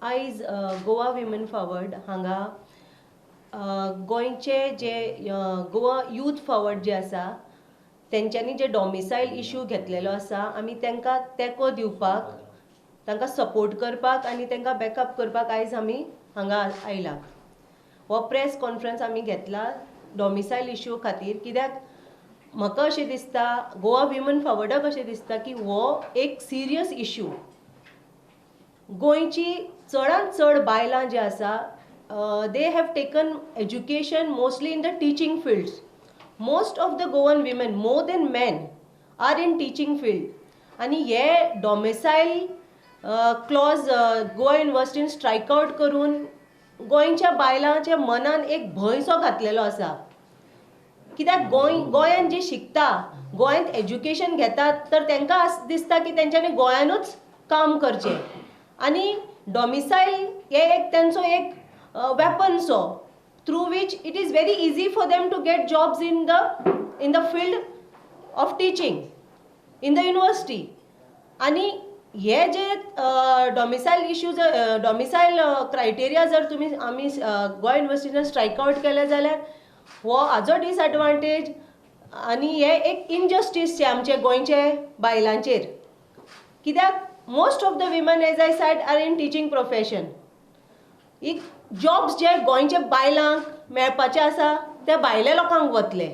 आयज Goa women forward हांगा गोंयचे जे गोवा यूथ फॉवर्ड जे आसा तेंच्यांनी जे डॉमिसायल इश्यू घेतलेलो आसा आमी तांकां तेंको दिवपाक तांकां सपोर्ट करपाक आनी तांकां बॅकअप करपाक आयज आमी हांगा आयला. हो प्रेस कॉन्फरन्स आमी घेतला डॉमिसायल इश्यू खातीर, कित्याक म्हाका अशें दिसता गोवा विमेन फॉवर्डाक अशें दिसता की हो एक सिरियस इश्यू. गोंयची चडांत चड बायलां जे आसा they have taken education mostly in the teaching fields. Most of the Goan women more than men are in teaching field आनी हे डॉमिसायल क्लॉज गोवा युनिवर्सिटीन स्ट्रायक आवट करून गोंयच्या बायलांच्या मनान एक भंयसो घातलेलो आसा. कित्याक गोंयान जे शिकता गोंयांत एज्युकेशन घेतात तर तांकां दिसता की तेंच्यांनी गोंयानूच काम करचें आनी डॉमिसायल हे एक तेंचो एक weapon so through which it is very easy for them to get jobs in the field of teaching in the university. आनी हे जे डॉमिसायल इश्यू डॉमिसायल क्रायटेरिया जर तुमी आमी गोवा युनिवर्सिटीन स्ट्रायक आवट केले जाल्यार हो हाजो डिसएडवांटेज आनी हे एक इनजस्टीस जे आमचे गोंयचे बायलांचेर. कित्याक most of the women as I said are in teaching profession. एक जॉब्स जे गोंयचे बायलांक मेळपाचे आसा ते भायल्या लोकांक वतले.